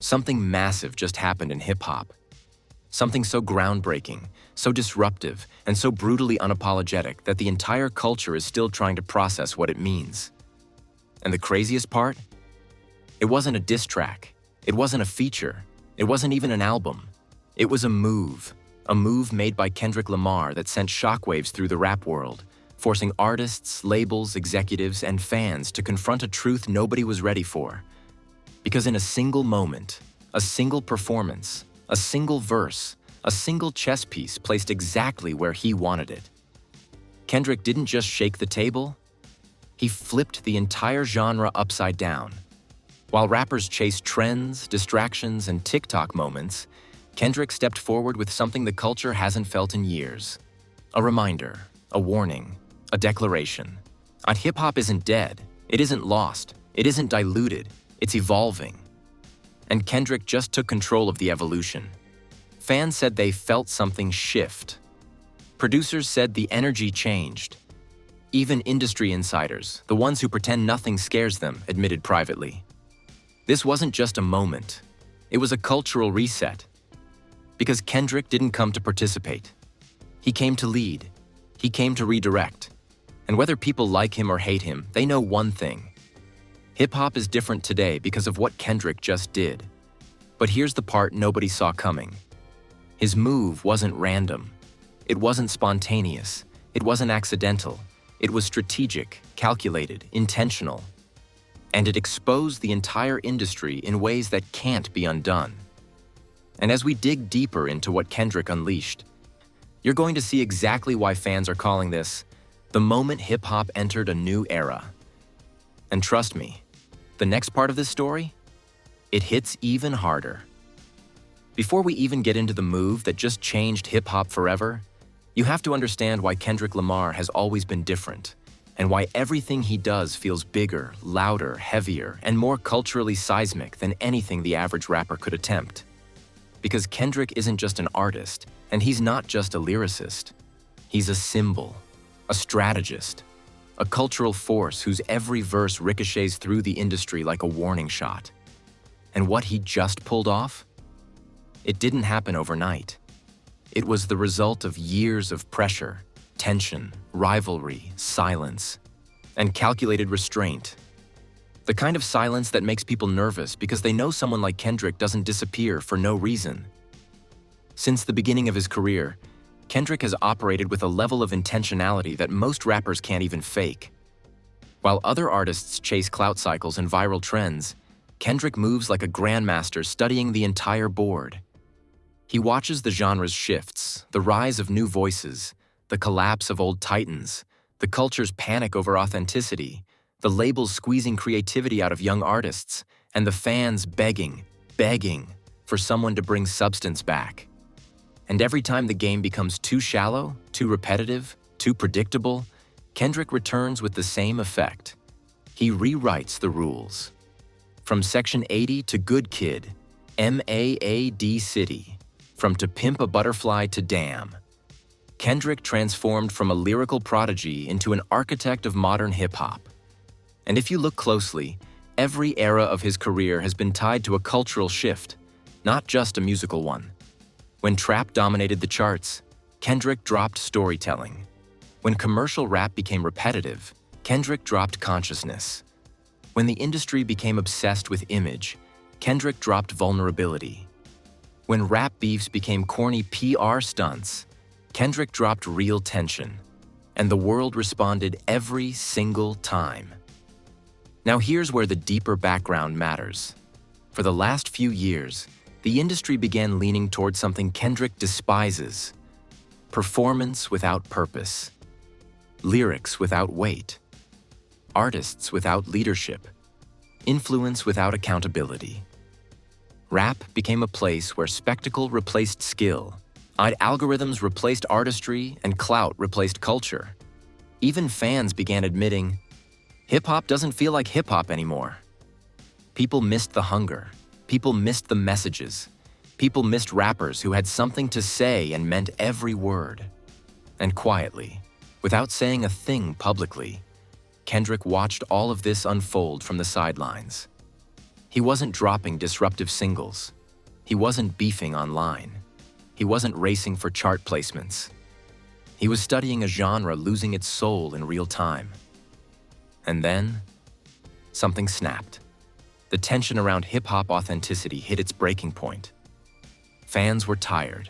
Something massive just happened in hip-hop. Something so groundbreaking, so disruptive, and so brutally unapologetic that the entire culture is still trying to process what it means. And the craziest part? It wasn't a diss track. It wasn't a feature. It wasn't even an album. It was a move made by Kendrick Lamar that sent shockwaves through the rap world, forcing artists, labels, executives, and fans to confront a truth nobody was ready for. Because in a single moment, a single performance, a single verse, a single chess piece placed exactly where he wanted it, Kendrick didn't just shake the table, he flipped the entire genre upside down. While rappers chased trends, distractions, and TikTok moments, Kendrick stepped forward with something the culture hasn't felt in years. A reminder, a warning, a declaration. Hip-hop isn't dead, it isn't lost, it isn't diluted, it's evolving. And Kendrick just took control of the evolution. Fans said they felt something shift. Producers said the energy changed. Even industry insiders, the ones who pretend nothing scares them, admitted privately. This wasn't just a moment. It was a cultural reset. Because Kendrick didn't come to participate. He came to lead. He came to redirect. And whether people like him or hate him, they know one thing. Hip-hop is different today because of what Kendrick just did. But here's the part nobody saw coming. His move wasn't random. It wasn't spontaneous. It wasn't accidental. It was strategic, calculated, intentional. And it exposed the entire industry in ways that can't be undone. And as we dig deeper into what Kendrick unleashed, you're going to see exactly why fans are calling this the moment hip-hop entered a new era. And trust me, the next part of this story, it hits even harder. Before we even get into the move that just changed hip-hop forever, you have to understand why Kendrick Lamar has always been different, and why everything he does feels bigger, louder, heavier, and more culturally seismic than anything the average rapper could attempt. Because Kendrick isn't just an artist, and he's not just a lyricist. He's a symbol, a strategist, a cultural force whose every verse ricochets through the industry like a warning shot. And what he just pulled off? It didn't happen overnight. It was the result of years of pressure, tension, rivalry, silence, and calculated restraint. The kind of silence that makes people nervous because they know someone like Kendrick doesn't disappear for no reason. Since the beginning of his career, Kendrick has operated with a level of intentionality that most rappers can't even fake. While other artists chase clout cycles and viral trends, Kendrick moves like a grandmaster studying the entire board. He watches the genre's shifts, the rise of new voices, the collapse of old titans, the culture's panic over authenticity, the labels squeezing creativity out of young artists, and the fans begging for someone to bring substance back. And every time the game becomes too shallow, too repetitive, too predictable, Kendrick returns with the same effect. He rewrites the rules. From Section 80 to Good Kid, MAAD City, from To Pimp a Butterfly to Damn, Kendrick transformed from a lyrical prodigy into an architect of modern hip-hop. And if you look closely, every era of his career has been tied to a cultural shift, not just a musical one. When trap dominated the charts, Kendrick dropped storytelling. When commercial rap became repetitive, Kendrick dropped consciousness. When the industry became obsessed with image, Kendrick dropped vulnerability. When rap beefs became corny PR stunts, Kendrick dropped real tension. And the world responded every single time. Now here's where the deeper background matters. For the last few years, the industry began leaning towards something Kendrick despises: performance without purpose, lyrics without weight, artists without leadership, influence without accountability. Rap became a place where spectacle replaced skill, algorithms replaced artistry, and clout replaced culture. Even fans began admitting, hip-hop doesn't feel like hip-hop anymore. People missed the hunger. People missed the messages. People missed rappers who had something to say and meant every word. And quietly, without saying a thing publicly, Kendrick watched all of this unfold from the sidelines. He wasn't dropping disruptive singles. He wasn't beefing online. He wasn't racing for chart placements. He was studying a genre losing its soul in real time. And then, something snapped. The tension around hip-hop authenticity hit its breaking point. Fans were tired.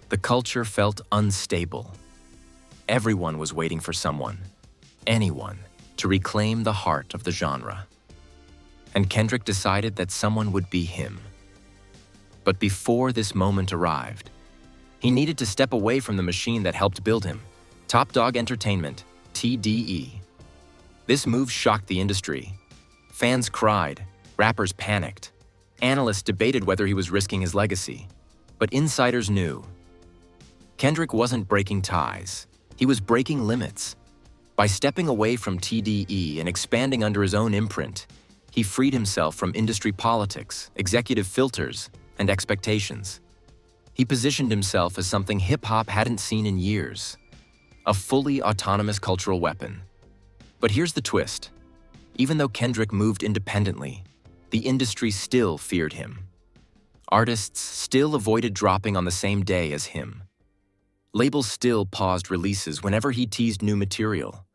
The culture felt unstable. Everyone was waiting for someone, anyone, to reclaim the heart of the genre. And Kendrick decided that someone would be him. But before this moment arrived, he needed to step away from the machine that helped build him, Top Dog Entertainment, TDE. This move shocked the industry. Fans cried, rappers panicked, analysts debated whether he was risking his legacy. But insiders knew. Kendrick wasn't breaking ties, he was breaking limits. By stepping away from TDE and expanding under his own imprint, he freed himself from industry politics, executive filters, and expectations. He positioned himself as something hip-hop hadn't seen in years, a fully autonomous cultural weapon. But here's the twist. Even though Kendrick moved independently, the industry still feared him. Artists still avoided dropping on the same day as him. Labels still paused releases whenever he teased new material.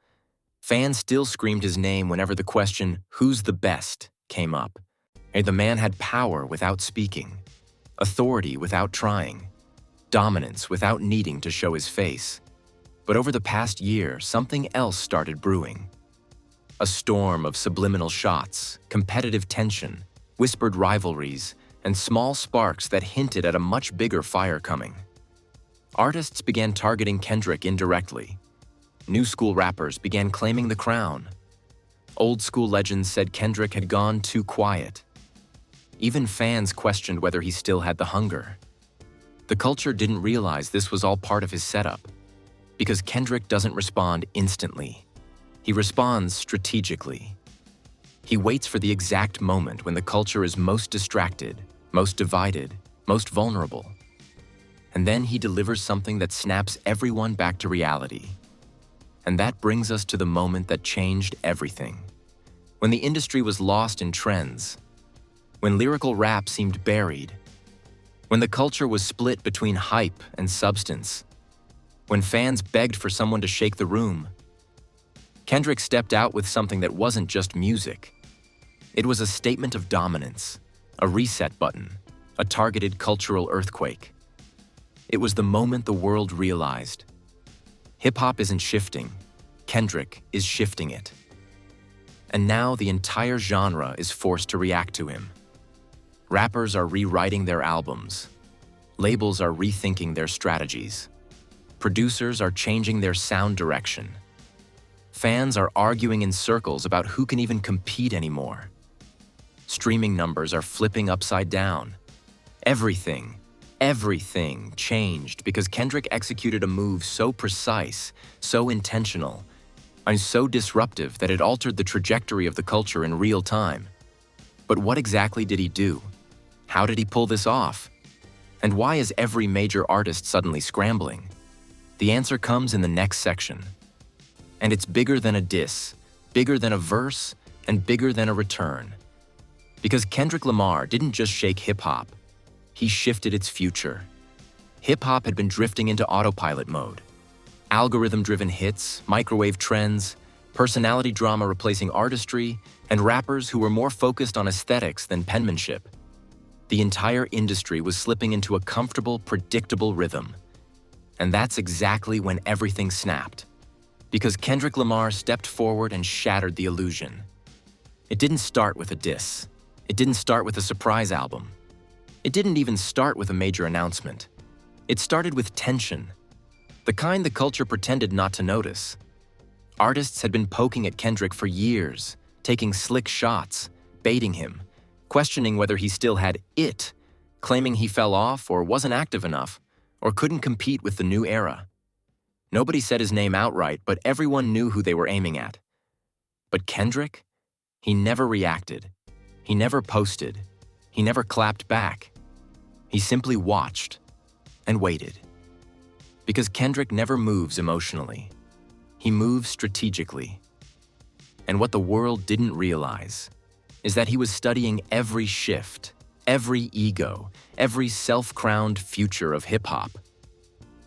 Fans still screamed his name whenever the question, "Who's the best?" came up. And the man had power without speaking, authority without trying, dominance without needing to show his face. But over the past year, something else started brewing. A storm of subliminal shots, competitive tension, whispered rivalries, and small sparks that hinted at a much bigger fire coming. Artists began targeting Kendrick indirectly. New school rappers began claiming the crown. Old school legends said Kendrick had gone too quiet. Even fans questioned whether he still had the hunger. The culture didn't realize this was all part of his setup, because Kendrick doesn't respond instantly. He responds strategically. He waits for the exact moment when the culture is most distracted, most divided, most vulnerable. And then he delivers something that snaps everyone back to reality. And that brings us to the moment that changed everything. When the industry was lost in trends, when lyrical rap seemed buried, when the culture was split between hype and substance, when fans begged for someone to shake the room, Kendrick stepped out with something that wasn't just music. It was a statement of dominance, a reset button, a targeted cultural earthquake. It was the moment the world realized. Hip-hop isn't shifting, Kendrick is shifting it. And now the entire genre is forced to react to him. Rappers are rewriting their albums. Labels are rethinking their strategies. Producers are changing their sound direction. Fans are arguing in circles about who can even compete anymore. Streaming numbers are flipping upside down. Everything changed because Kendrick executed a move so precise, so intentional, and so disruptive that it altered the trajectory of the culture in real time. But what exactly did he do? How did he pull this off? And why is every major artist suddenly scrambling? The answer comes in the next section. And it's bigger than a diss, bigger than a verse, and bigger than a return. Because Kendrick Lamar didn't just shake hip-hop, he shifted its future. Hip-hop had been drifting into autopilot mode. Algorithm-driven hits, microwave trends, personality drama replacing artistry, and rappers who were more focused on aesthetics than penmanship. The entire industry was slipping into a comfortable, predictable rhythm. And that's exactly when everything snapped. Because Kendrick Lamar stepped forward and shattered the illusion. It didn't start with a diss. It didn't start with a surprise album. It didn't even start with a major announcement. It started with tension, the kind the culture pretended not to notice. Artists had been poking at Kendrick for years, taking slick shots, baiting him, questioning whether he still had it, claiming he fell off or wasn't active enough, or couldn't compete with the new era. Nobody said his name outright, but everyone knew who they were aiming at. But Kendrick? He never reacted. He never posted. He never clapped back. He simply watched and waited. Because Kendrick never moves emotionally. He moves strategically. And what the world didn't realize is that he was studying every shift, every ego, every self-crowned future of hip-hop.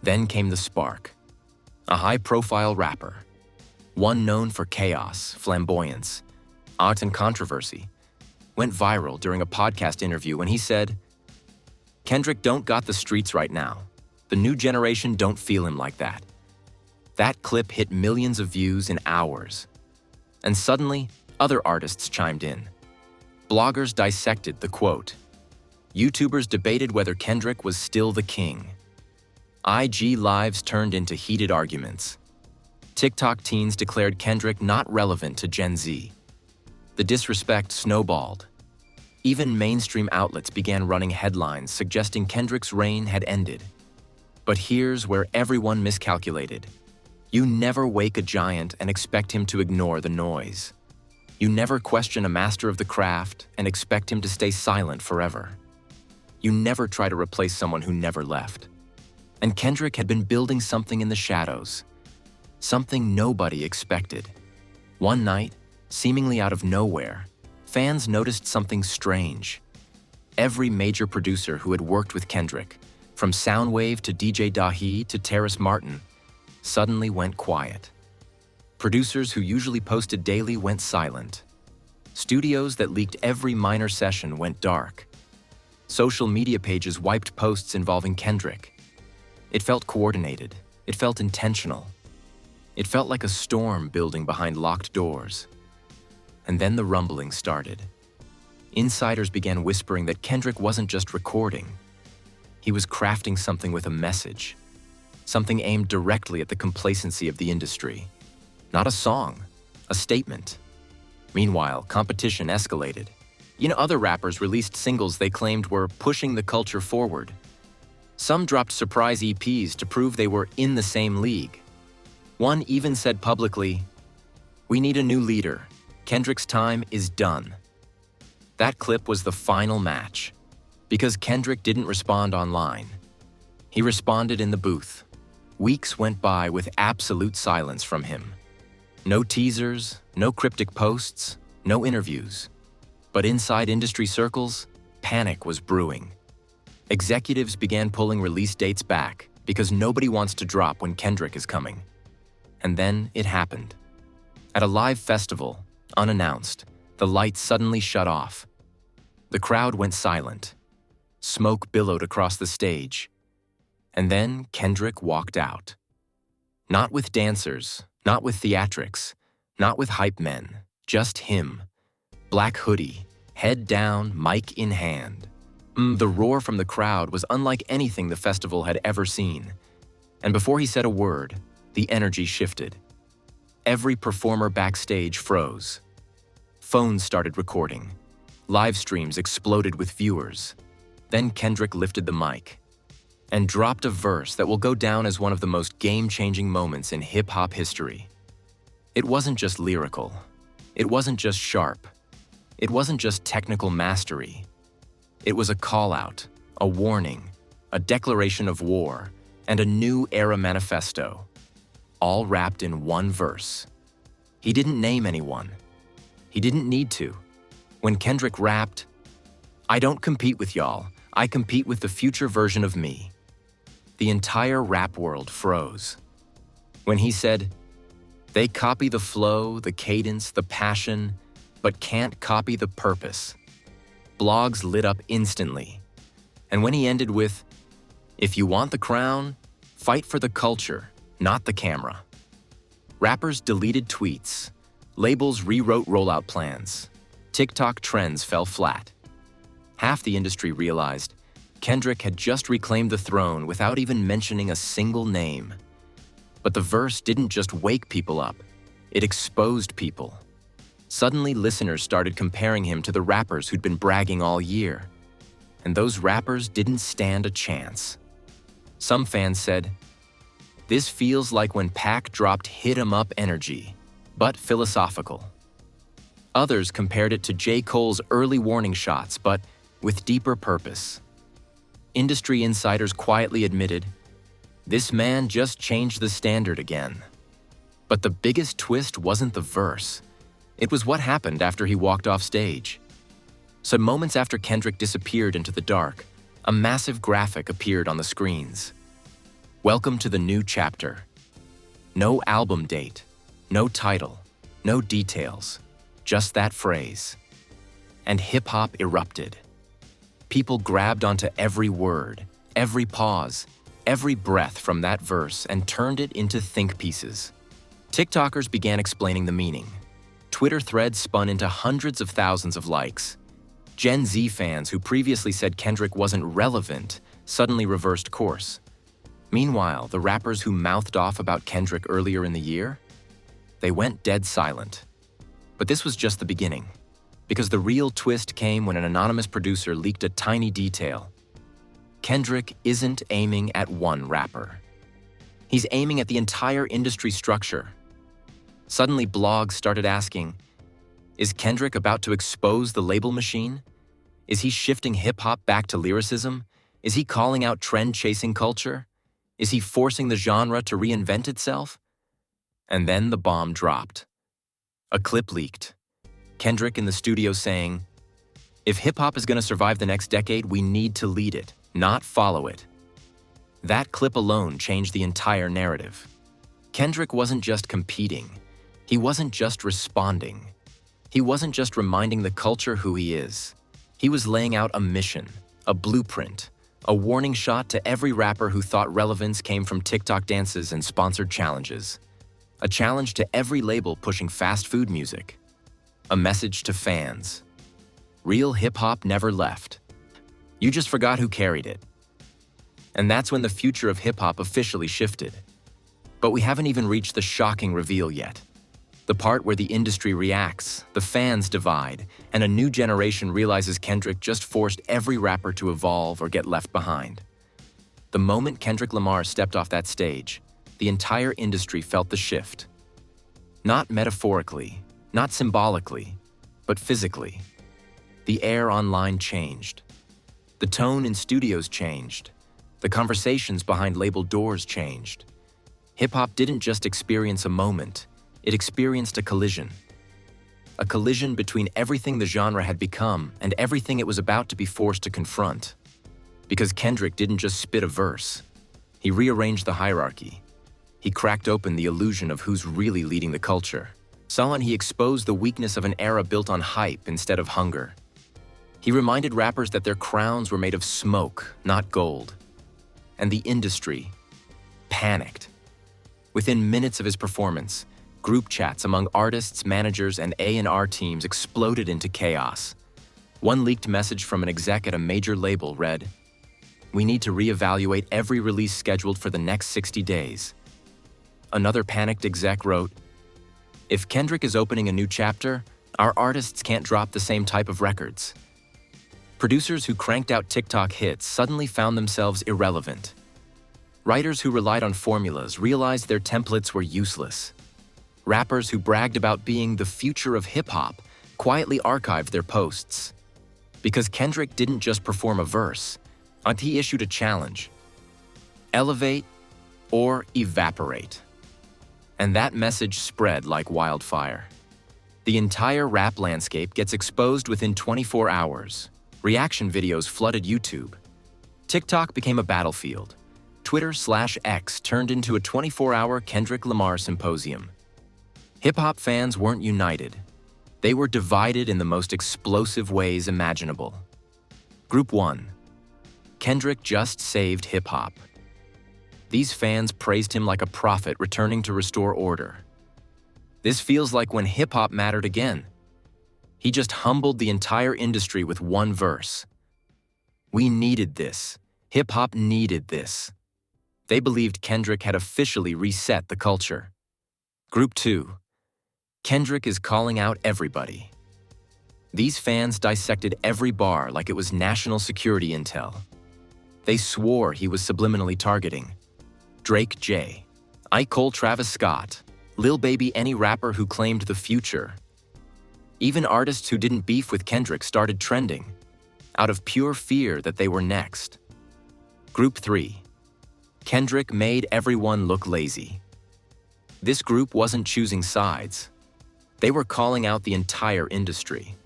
Then came the spark. A high-profile rapper, one known for chaos, flamboyance, art and controversy, went viral during a podcast interview when he said, "Kendrick don't got the streets right now. The new generation don't feel him like that." That clip hit millions of views in hours. And suddenly, other artists chimed in. Bloggers dissected the quote. YouTubers debated whether Kendrick was still the king. IG lives turned into heated arguments. TikTok teens declared Kendrick not relevant to Gen Z. The disrespect snowballed. Even mainstream outlets began running headlines suggesting Kendrick's reign had ended. But here's where everyone miscalculated. You never wake a giant and expect him to ignore the noise. You never question a master of the craft and expect him to stay silent forever. You never try to replace someone who never left. And Kendrick had been building something in the shadows. Something nobody expected. One night, seemingly out of nowhere, fans noticed something strange. Every major producer who had worked with Kendrick, from Soundwave to DJ Dahi to Terrace Martin, suddenly went quiet. Producers who usually posted daily went silent. Studios that leaked every minor session went dark. Social media pages wiped posts involving Kendrick. It felt coordinated. It felt intentional. It felt like a storm building behind locked doors. And then the rumbling started. Insiders began whispering that Kendrick wasn't just recording. He was crafting something with a message. Something aimed directly at the complacency of the industry. Not a song, a statement. Meanwhile, competition escalated. Other rappers released singles they claimed were pushing the culture forward. Some dropped surprise EPs to prove they were in the same league. One even said publicly, "We need a new leader. Kendrick's time is done." That clip was the final match, because Kendrick didn't respond online. He responded in the booth. Weeks went by with absolute silence from him. No teasers, no cryptic posts, no interviews. But inside industry circles, panic was brewing. Executives began pulling release dates back because nobody wants to drop when Kendrick is coming. And then it happened. At a live festival, unannounced, the lights suddenly shut off. The crowd went silent. Smoke billowed across the stage. And then Kendrick walked out. Not with dancers, not with theatrics, not with hype men, just him. Black hoodie, head down, mic in hand. The roar from the crowd was unlike anything the festival had ever seen. And before he said a word, the energy shifted. Every performer backstage froze. Phones started recording. Live streams exploded with viewers. Then Kendrick lifted the mic and dropped a verse that will go down as one of the most game-changing moments in hip-hop history. It wasn't just lyrical. It wasn't just sharp. It wasn't just technical mastery. It was a call-out, a warning, a declaration of war, and a new era manifesto, all wrapped in one verse. He didn't name anyone. He didn't need to. When Kendrick rapped, "I don't compete with y'all, I compete with the future version of me," the entire rap world froze. When he said, "They copy the flow, the cadence, the passion, but can't copy the purpose," blogs lit up instantly. And when he ended with, "If you want the crown, fight for the culture, not the camera," rappers deleted tweets, labels rewrote rollout plans, TikTok trends fell flat. Half the industry realized Kendrick had just reclaimed the throne without even mentioning a single name. But the verse didn't just wake people up, it exposed people. Suddenly, listeners started comparing him to the rappers who'd been bragging all year. And those rappers didn't stand a chance. Some fans said, "This feels like when Pac dropped hit 'em up energy, but philosophical." Others compared it to J. Cole's early warning shots, but with deeper purpose. Industry insiders quietly admitted, "This man just changed the standard again." But the biggest twist wasn't the verse. It was what happened after he walked off stage. So moments after Kendrick disappeared into the dark, a massive graphic appeared on the screens. Welcome to the new chapter. No album date, no title, no details, just that phrase. And hip-hop erupted. People grabbed onto every word, every pause, every breath from that verse and turned it into think pieces. TikTokers began explaining the meaning. Twitter threads spun into hundreds of thousands of likes. Gen Z fans who previously said Kendrick wasn't relevant suddenly reversed course. Meanwhile, the rappers who mouthed off about Kendrick earlier in the year, they went dead silent. But this was just the beginning, because the real twist came when an anonymous producer leaked a tiny detail. Kendrick isn't aiming at one rapper. He's aiming at the entire industry structure. Suddenly, blogs started asking, is Kendrick about to expose the label machine? Is he shifting hip-hop back to lyricism? Is he calling out trend-chasing culture? Is he forcing the genre to reinvent itself? And then the bomb dropped. A clip leaked. Kendrick in the studio saying, if hip-hop is going to survive the next decade, we need to lead it, not follow it. That clip alone changed the entire narrative. Kendrick wasn't just competing. He wasn't just responding. He wasn't just reminding the culture who he is. He was laying out a mission, a blueprint, a warning shot to every rapper who thought relevance came from TikTok dances and sponsored challenges. A challenge to every label pushing fast food music. A message to fans. Real hip-hop never left. You just forgot who carried it. And that's when the future of hip-hop officially shifted. But we haven't even reached the shocking reveal yet. The part where the industry reacts, the fans divide, and a new generation realizes Kendrick just forced every rapper to evolve or get left behind. The moment Kendrick Lamar stepped off that stage, the entire industry felt the shift. Not metaphorically, not symbolically, but physically. The air online changed. The tone in studios changed. The conversations behind label doors changed. Hip-hop didn't just experience a moment, it experienced a collision. A collision between everything the genre had become and everything it was about to be forced to confront. Because Kendrick didn't just spit a verse. He rearranged the hierarchy. He cracked open the illusion of who's really leading the culture. He exposed the weakness of an era built on hype instead of hunger. He reminded rappers that their crowns were made of smoke, not gold. And the industry panicked. Within minutes of his performance, group chats among artists, managers, and A&R teams exploded into chaos. One leaked message from an exec at a major label read, "We need to reevaluate every release scheduled for the next 60 days." Another panicked exec wrote, "If Kendrick is opening a new chapter, our artists can't drop the same type of records." Producers who cranked out TikTok hits suddenly found themselves irrelevant. Writers who relied on formulas realized their templates were useless. Rappers who bragged about being the future of hip-hop quietly archived their posts. Because Kendrick didn't just perform a verse, he issued a challenge. Elevate or evaporate. And that message spread like wildfire. The entire rap landscape gets exposed within 24 hours. Reaction videos flooded YouTube. TikTok became a battlefield. Twitter/X turned into a 24-hour Kendrick Lamar symposium. Hip-hop fans weren't united. They were divided in the most explosive ways imaginable. Group 1. Kendrick just saved hip-hop. These fans praised him like a prophet returning to restore order. This feels like when hip-hop mattered again. He just humbled the entire industry with one verse. We needed this. Hip-hop needed this. They believed Kendrick had officially reset the culture. Group 2. Kendrick is calling out everybody. These fans dissected every bar like it was national security intel. They swore he was subliminally targeting Drake J, Ike Cole, Travis Scott, Lil Baby, any rapper who claimed the future. Even artists who didn't beef with Kendrick started trending, out of pure fear that they were next. Group 3. Kendrick made everyone look lazy. This group wasn't choosing sides. They were calling out the entire industry.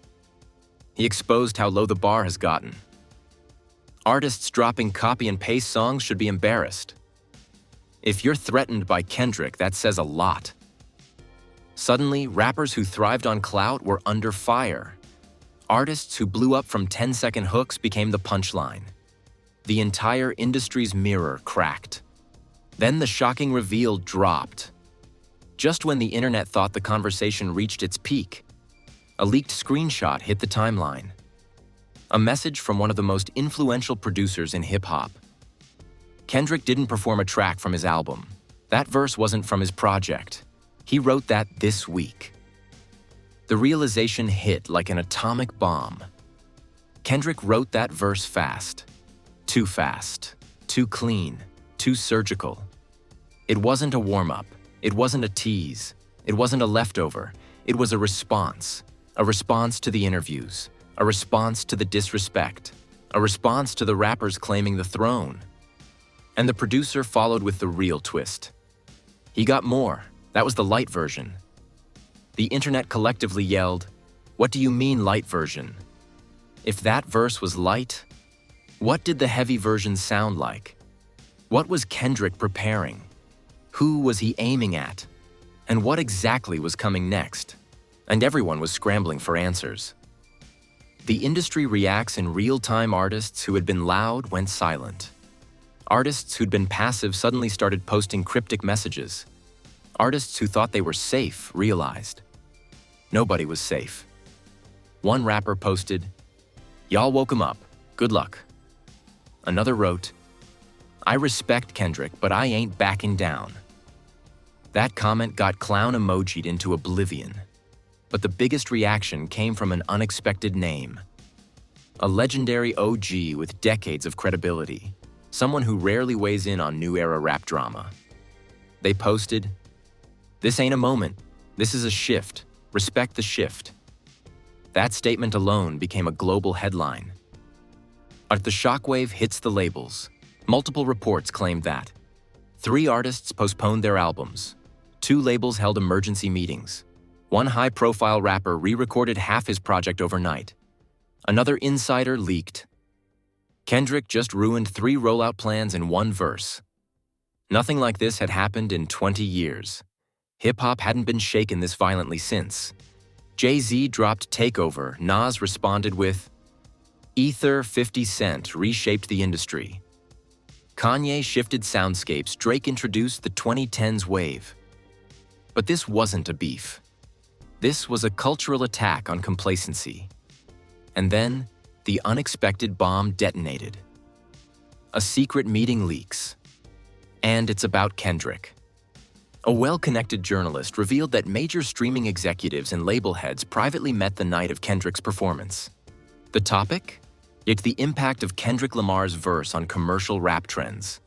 He exposed how low the bar has gotten. Artists dropping copy and paste songs should be embarrassed. If you're threatened by Kendrick, that says a lot. Suddenly, rappers who thrived on clout were under fire. Artists who blew up from 10-second hooks became the punchline. The entire industry's mirror cracked. Then the shocking reveal dropped. Just when the internet thought the conversation reached its peak, a leaked screenshot hit the timeline. A message from one of the most influential producers in hip-hop. Kendrick didn't perform a track from his album. That verse wasn't from his project. He wrote that this week. The realization hit like an atomic bomb. Kendrick wrote that verse fast. Too fast. Too clean. Too surgical. It wasn't a warm-up. It wasn't a tease. It wasn't a leftover. It was a response. A response to the interviews. A response to the disrespect. A response to the rappers claiming the throne. And the producer followed with the real twist. He got more. That was the light version. The internet collectively yelled, "What do you mean light version?" If that verse was light, what did the heavy version sound like? What was Kendrick preparing? Who was he aiming at? And what exactly was coming next? And everyone was scrambling for answers. The industry reacts in real time. Artists who had been loud went silent. Artists who'd been passive suddenly started posting cryptic messages. Artists who thought they were safe realized nobody was safe. One rapper posted, "Y'all woke him up. Good luck." Another wrote, "I respect Kendrick, but I ain't backing down." That comment got clown emoji'd into oblivion. But the biggest reaction came from an unexpected name. A legendary OG with decades of credibility. Someone who rarely weighs in on new era rap drama. They posted, "This ain't a moment. This is a shift. Respect the shift." That statement alone became a global headline. As the shockwave hits the labels, multiple reports claimed that 3 artists postponed their albums, 2 labels held emergency meetings, 1 high-profile rapper re-recorded half his project overnight, another insider leaked. Kendrick just ruined 3 rollout plans in 1 verse. Nothing like this had happened in 20 years. Hip-hop hadn't been shaken this violently since. Jay-Z dropped Takeover, Nas responded with Ether. 50 Cent reshaped the industry. Kanye shifted soundscapes. Drake introduced the 2010s wave. But this wasn't a beef. This was a cultural attack on complacency. And then, the unexpected bomb detonated. A secret meeting leaks. And it's about Kendrick. A well-connected journalist revealed that major streaming executives and label heads privately met the night of Kendrick's performance. The topic? It's the impact of Kendrick Lamar's verse on commercial rap trends.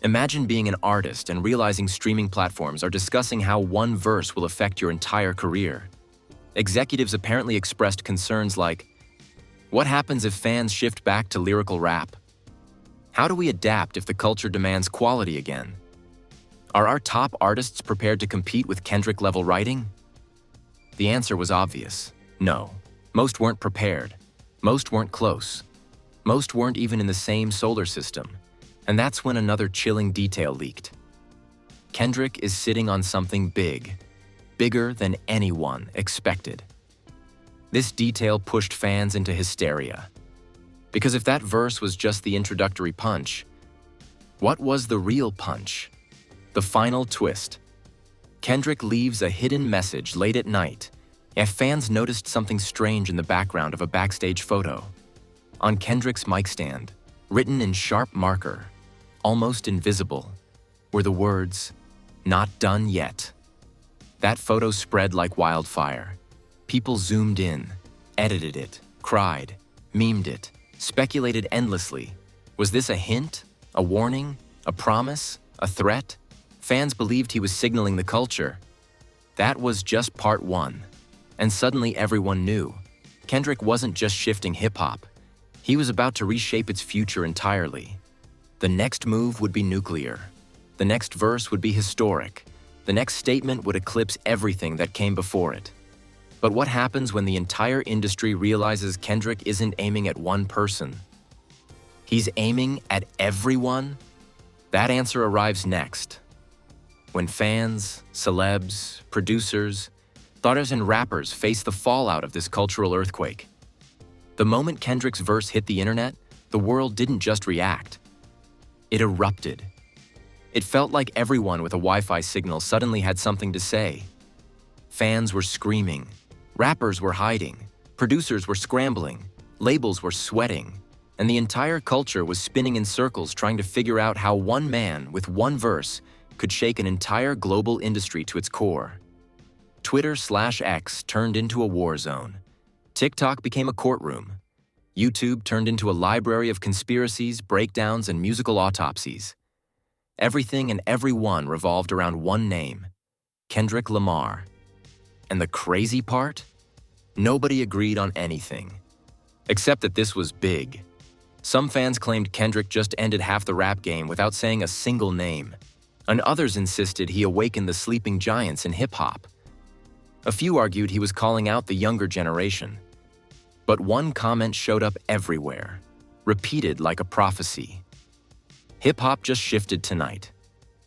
Imagine being an artist and realizing streaming platforms are discussing how one verse will affect your entire career. Executives apparently expressed concerns like, what happens if fans shift back to lyrical rap? How do we adapt if the culture demands quality again? Are our top artists prepared to compete with Kendrick-level writing? The answer was obvious. No. Most weren't prepared. Most weren't close. Most weren't even in the same solar system. And that's when another chilling detail leaked. Kendrick is sitting on something big. Bigger than anyone expected. This detail pushed fans into hysteria. Because if that verse was just the introductory punch, what was the real punch? The final twist. Kendrick leaves a hidden message late at night, and fans noticed something strange in the background of a backstage photo. On Kendrick's mic stand, written in sharp marker, almost invisible, were the words, "Not done yet." That photo spread like wildfire. People zoomed in, edited it, cried, memed it, speculated endlessly. Was this a hint? A warning? A promise? A threat? Fans believed he was signaling the culture. That was just part 1. And suddenly everyone knew. Kendrick wasn't just shifting hip-hop. He was about to reshape its future entirely. The next move would be nuclear. The next verse would be historic. The next statement would eclipse everything that came before it. But what happens when the entire industry realizes Kendrick isn't aiming at one person? He's aiming at everyone? That answer arrives next. When fans, celebs, producers, artists and rappers face the fallout of this cultural earthquake. The moment Kendrick's verse hit the internet, the world didn't just react. It erupted. It felt like everyone with a Wi-Fi signal suddenly had something to say. Fans were screaming, rappers were hiding, producers were scrambling, labels were sweating, and the entire culture was spinning in circles trying to figure out how one man with one verse could shake an entire global industry to its core. Twitter/X turned into a war zone. TikTok became a courtroom. YouTube turned into a library of conspiracies, breakdowns, and musical autopsies. Everything and everyone revolved around one name, Kendrick Lamar. And the crazy part? Nobody agreed on anything. Except that this was big. Some fans claimed Kendrick just ended half the rap game without saying a single name, and others insisted he awakened the sleeping giants in hip-hop. A few argued he was calling out the younger generation. But one comment showed up everywhere, repeated like a prophecy. Hip-hop just shifted tonight.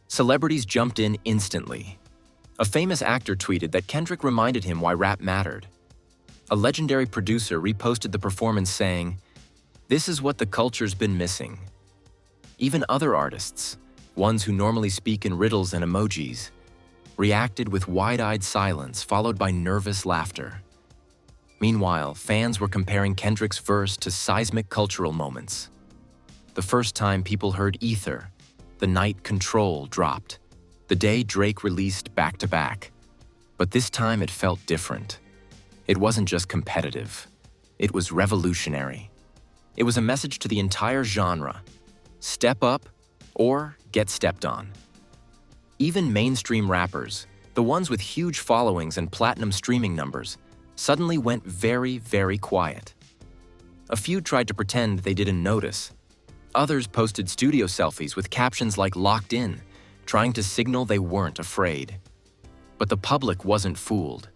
Celebrities jumped in instantly. A famous actor tweeted that Kendrick reminded him why rap mattered. A legendary producer reposted the performance saying, "This is what the culture's been missing." Even other artists, ones who normally speak in riddles and emojis, reacted with wide-eyed silence followed by nervous laughter. Meanwhile, fans were comparing Kendrick's verse to seismic cultural moments. The first time people heard Ether, the night Control dropped, the day Drake released back-to-back. But this time it felt different. It wasn't just competitive. It was revolutionary. It was a message to the entire genre. Step up or get stepped on. Even mainstream rappers, the ones with huge followings and platinum streaming numbers, suddenly went very, very quiet. A few tried to pretend they didn't notice. Others posted studio selfies with captions like "locked in," trying to signal they weren't afraid. But the public wasn't fooled.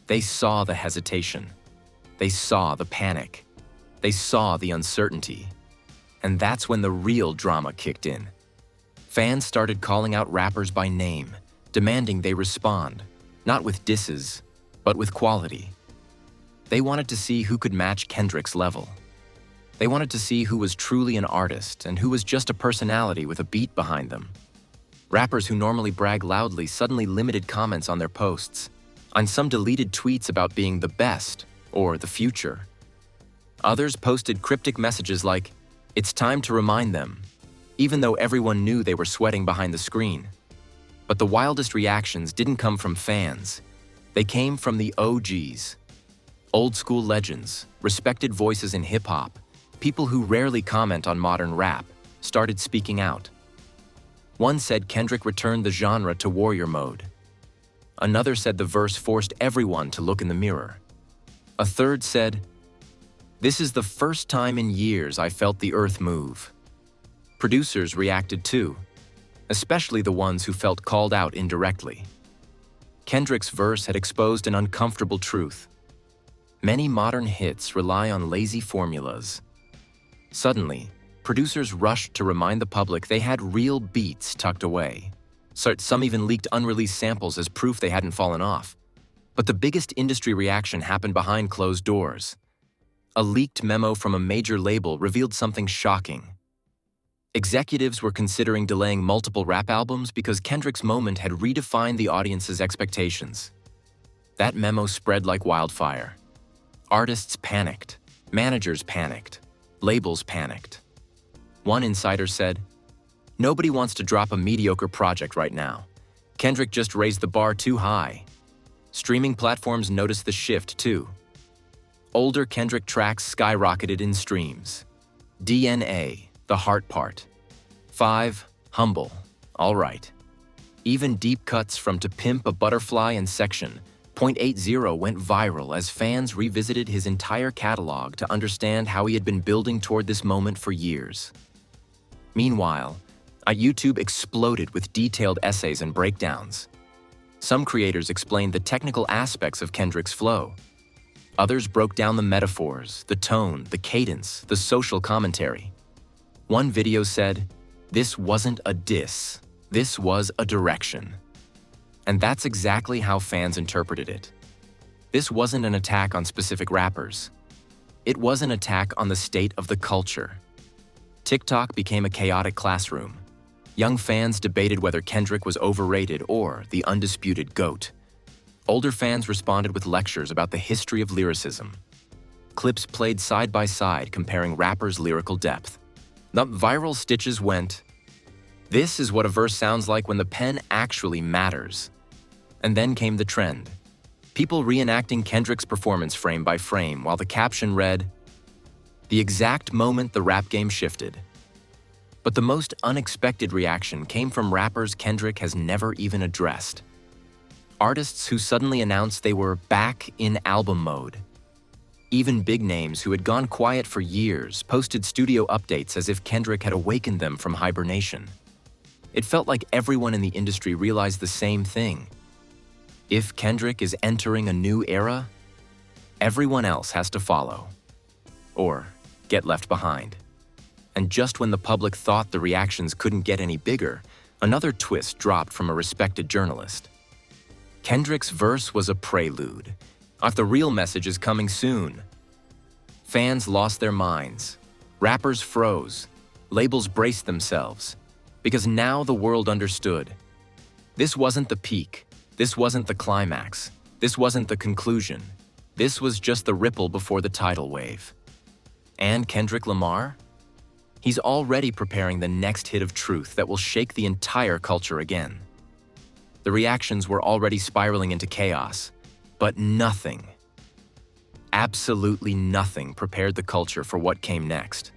They saw the hesitation. They saw the panic. They saw the uncertainty. And that's when the real drama kicked in. Fans started calling out rappers by name, demanding they respond, not with disses, but with quality. They wanted to see who could match Kendrick's level. They wanted to see who was truly an artist and who was just a personality with a beat behind them. Rappers who normally brag loudly suddenly limited comments on their posts, and some deleted tweets about being the best or the future. Others posted cryptic messages like, "It's time to remind them," even though everyone knew they were sweating behind the screen. But the wildest reactions didn't come from fans. They came from the OGs. Old school legends, respected voices in hip-hop, people who rarely comment on modern rap, started speaking out. One said Kendrick returned the genre to warrior mode. Another said the verse forced everyone to look in the mirror. A third said, "This is the first time in years I felt the earth move." Producers reacted too, especially the ones who felt called out indirectly. Kendrick's verse had exposed an uncomfortable truth. Many modern hits rely on lazy formulas. Suddenly, producers rushed to remind the public they had real beats tucked away. Some even leaked unreleased samples as proof they hadn't fallen off. But the biggest industry reaction happened behind closed doors. A leaked memo from a major label revealed something shocking. Executives were considering delaying multiple rap albums because Kendrick's moment had redefined the audience's expectations. That memo spread like wildfire. Artists panicked, managers panicked, labels panicked. One insider said, "Nobody wants to drop a mediocre project right now. Kendrick just raised the bar too high." Streaming platforms noticed the shift too. Older Kendrick tracks skyrocketed in streams. DNA, the heart part. 5, humble, all right. Even deep cuts from To Pimp a Butterfly and Section .80 went viral as fans revisited his entire catalog to understand how he had been building toward this moment for years. Meanwhile, YouTube exploded with detailed essays and breakdowns. Some creators explained the technical aspects of Kendrick's flow. Others broke down the metaphors, the tone, the cadence, the social commentary. One video said, "This wasn't a diss, this was a direction." And that's exactly how fans interpreted it. This wasn't an attack on specific rappers. It was an attack on the state of the culture. TikTok became a chaotic classroom. Young fans debated whether Kendrick was overrated or the undisputed GOAT. Older fans responded with lectures about the history of lyricism. Clips played side by side comparing rappers' lyrical depth. The viral stitches went, "This is what a verse sounds like when the pen actually matters." And then came the trend. People reenacting Kendrick's performance frame by frame while the caption read, "The exact moment the rap game shifted." But the most unexpected reaction came from rappers Kendrick has never even addressed. Artists who suddenly announced they were back in album mode. Even big names who had gone quiet for years posted studio updates as if Kendrick had awakened them from hibernation. It felt like everyone in the industry realized the same thing. If Kendrick is entering a new era, everyone else has to follow. Or get left behind. And just when the public thought the reactions couldn't get any bigger, another twist dropped from a respected journalist. Kendrick's verse was a prelude. The real message is coming soon. Fans lost their minds. Rappers froze. Labels braced themselves. Because now the world understood. This wasn't the peak. This wasn't the climax. This wasn't the conclusion. This was just the ripple before the tidal wave. And Kendrick Lamar? He's already preparing the next hit of truth that will shake the entire culture again. The reactions were already spiraling into chaos, but nothing, absolutely nothing prepared the culture for what came next.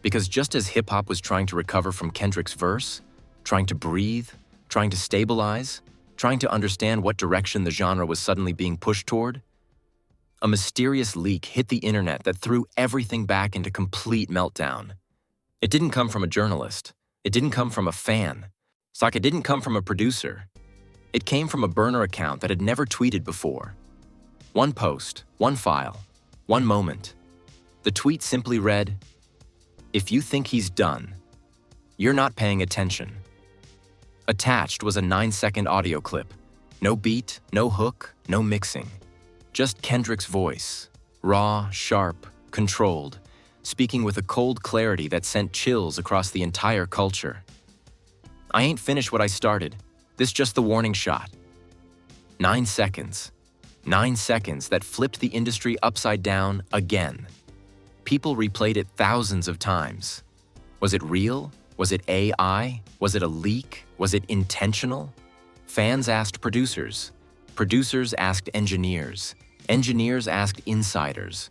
Because just as hip-hop was trying to recover from Kendrick's verse, trying to breathe, trying to stabilize, trying to understand what direction the genre was suddenly being pushed toward, a mysterious leak hit the internet that threw everything back into complete meltdown. It didn't come from a journalist. It didn't come from a fan. It didn't come from a producer. It came from a burner account that had never tweeted before. One post, one file, one moment. The tweet simply read, "If you think he's done, you're not paying attention." Attached was a 9-second audio clip. No beat, no hook, no mixing. Just Kendrick's voice, raw, sharp, controlled, speaking with a cold clarity that sent chills across the entire culture. "I ain't finished what I started. This just the warning shot." 9 seconds. 9 seconds that flipped the industry upside down again. People replayed it thousands of times. Was it real? Was it AI? Was it a leak? Was it intentional? Fans asked producers. Producers asked engineers. Engineers asked insiders.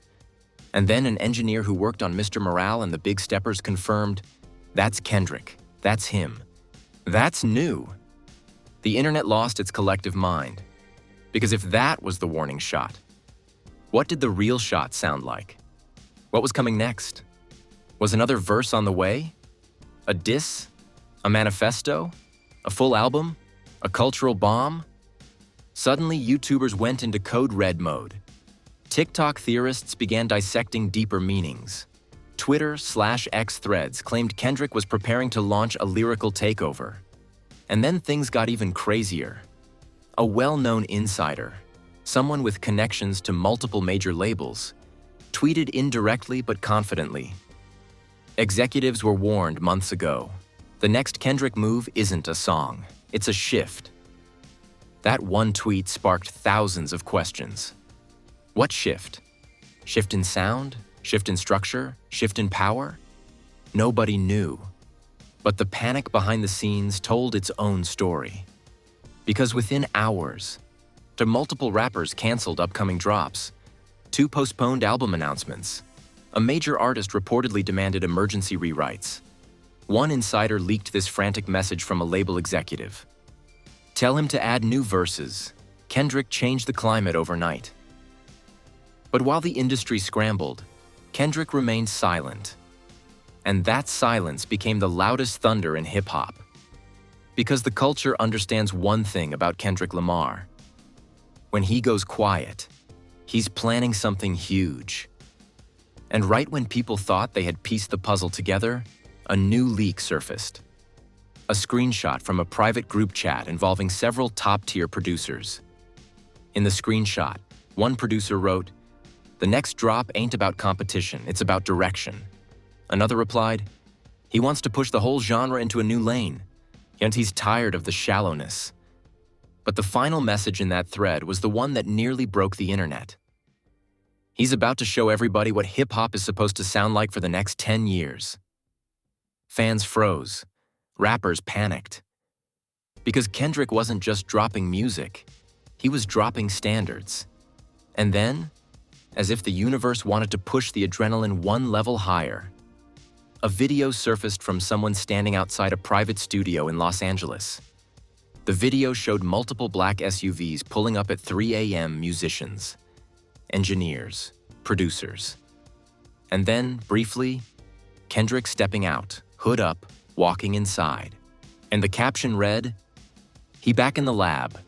And then an engineer who worked on Mr. Morale and the Big Steppers confirmed, "That's Kendrick. That's him. That's new." The internet lost its collective mind. Because if that was the warning shot, what did the real shot sound like? What was coming next? Was another verse on the way? A diss? A manifesto? A full album? A cultural bomb? Suddenly, YouTubers went into code red mode. TikTok theorists began dissecting deeper meanings. Twitter/X threads claimed Kendrick was preparing to launch a lyrical takeover. And then things got even crazier. A well-known insider, someone with connections to multiple major labels, tweeted indirectly but confidently, "Executives were warned months ago. The next Kendrick move isn't a song, it's a shift." That one tweet sparked thousands of questions. What shift? Shift in sound? Shift in structure? Shift in power? Nobody knew. But the panic behind the scenes told its own story. Because within hours, multiple rappers canceled upcoming drops, 2 postponed album announcements, a major artist reportedly demanded emergency rewrites. One insider leaked this frantic message from a label executive. "Tell him to add new verses. Kendrick changed the climate overnight." But while the industry scrambled, Kendrick remained silent. And that silence became the loudest thunder in hip-hop. Because the culture understands one thing about Kendrick Lamar. When he goes quiet, he's planning something huge. And right when people thought they had pieced the puzzle together, a new leak surfaced. A screenshot from a private group chat involving several top-tier producers. In the screenshot, one producer wrote, "The next drop ain't about competition, it's about direction." Another replied, "He wants to push the whole genre into a new lane, and he's tired of the shallowness." But the final message in that thread was the one that nearly broke the internet. He's about to show everybody what hip-hop is supposed to sound like for the next 10 years. Fans froze. Rappers panicked. Because Kendrick wasn't just dropping music, he was dropping standards. And then, as if the universe wanted to push the adrenaline one level higher, a video surfaced from someone standing outside a private studio in Los Angeles. The video showed multiple black SUVs pulling up at 3 a.m. musicians, engineers, producers. And then, briefly, Kendrick stepping out, hood up, walking inside. And the caption read, "He back in the lab."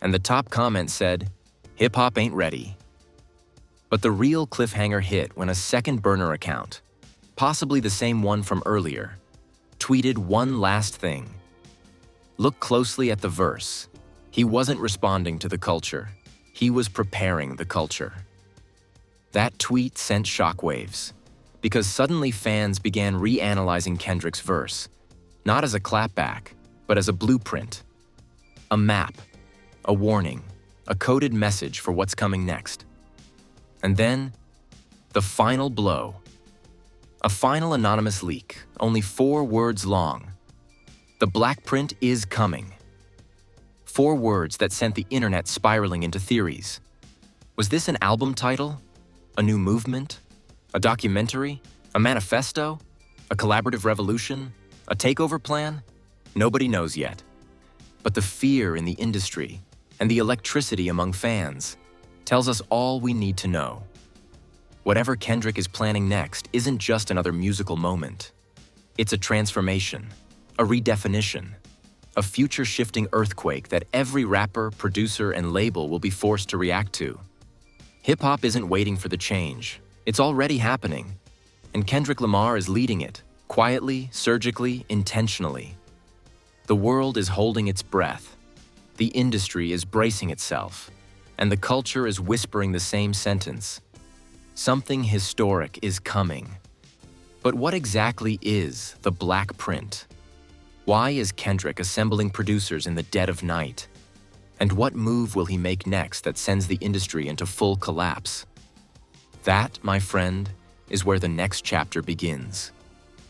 And the top comment said, "Hip-hop ain't ready." But the real cliffhanger hit when a second burner account, possibly the same one from earlier, tweeted one last thing. Look closely at the verse. He wasn't responding to the culture. He was preparing the culture. That tweet sent shockwaves, because suddenly fans began reanalyzing Kendrick's verse, not as a clapback, but as a blueprint, a map, a warning, a coded message for what's coming next. And then, the final blow. A final anonymous leak, only 4 words long. The black print is coming. 4 words that sent the internet spiraling into theories. Was this an album title? A new movement? A documentary? A manifesto? A collaborative revolution? A takeover plan? Nobody knows yet. But the fear in the industry and the electricity among fans tells us all we need to know. Whatever Kendrick is planning next isn't just another musical moment. It's a transformation, a redefinition, a future-shifting earthquake that every rapper, producer, and label will be forced to react to. Hip-hop isn't waiting for the change. It's already happening. And Kendrick Lamar is leading it, quietly, surgically, intentionally. The world is holding its breath. The industry is bracing itself. And the culture is whispering the same sentence. Something historic is coming. But what exactly is the black print? Why is Kendrick assembling producers in the dead of night? And what move will he make next that sends the industry into full collapse? That, my friend, is where the next chapter begins.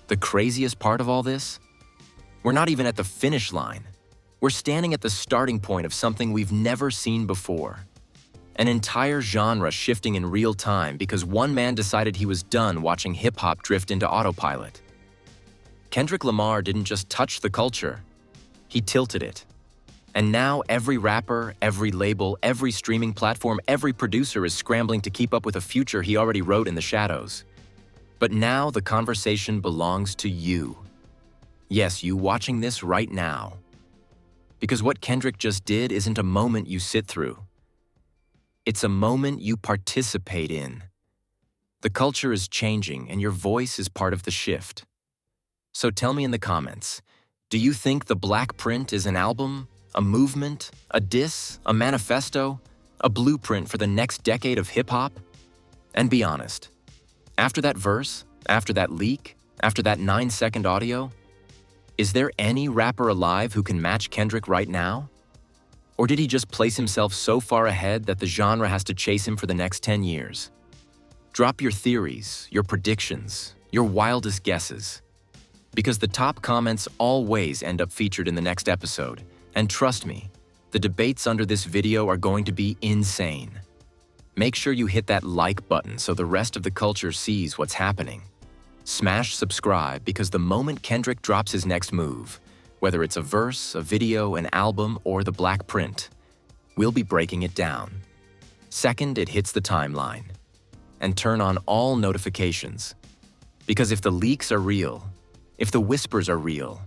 The craziest part of all this? We're not even at the finish line. We're standing at the starting point of something we've never seen before. An entire genre shifting in real time because one man decided he was done watching hip-hop drift into autopilot. Kendrick Lamar didn't just touch the culture, he tilted it. And now every rapper, every label, every streaming platform, every producer is scrambling to keep up with a future he already wrote in the shadows. But now the conversation belongs to you. Yes, you watching this right now. Because what Kendrick just did isn't a moment you sit through. It's a moment you participate in. The culture is changing and your voice is part of the shift. So tell me in the comments, do you think the black print is an album, a movement, a diss, a manifesto, a blueprint for the next decade of hip-hop? And be honest, after that verse, after that leak, after that 9-second audio, is there any rapper alive who can match Kendrick right now? Or did he just place himself so far ahead that the genre has to chase him for the next 10 years? Drop your theories, your predictions, your wildest guesses. Because the top comments always end up featured in the next episode. And trust me, the debates under this video are going to be insane. Make sure you hit that like button so the rest of the culture sees what's happening. Smash subscribe because the moment Kendrick drops his next move, whether it's a verse, a video, an album, or the black print, we'll be breaking it down. Second, it hits the timeline. And turn on all notifications. Because if the leaks are real, if the whispers are real,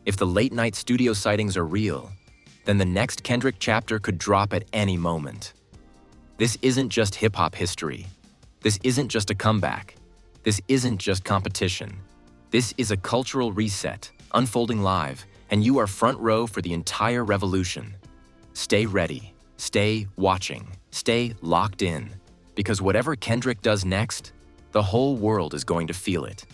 If the late-night studio sightings are real, then the next Kendrick chapter could drop at any moment. This isn't just hip-hop history. This isn't just a comeback. This isn't just competition. This is a cultural reset, unfolding live, and you are front row for the entire revolution. Stay ready, stay watching, stay locked in, because whatever Kendrick does next, the whole world is going to feel it.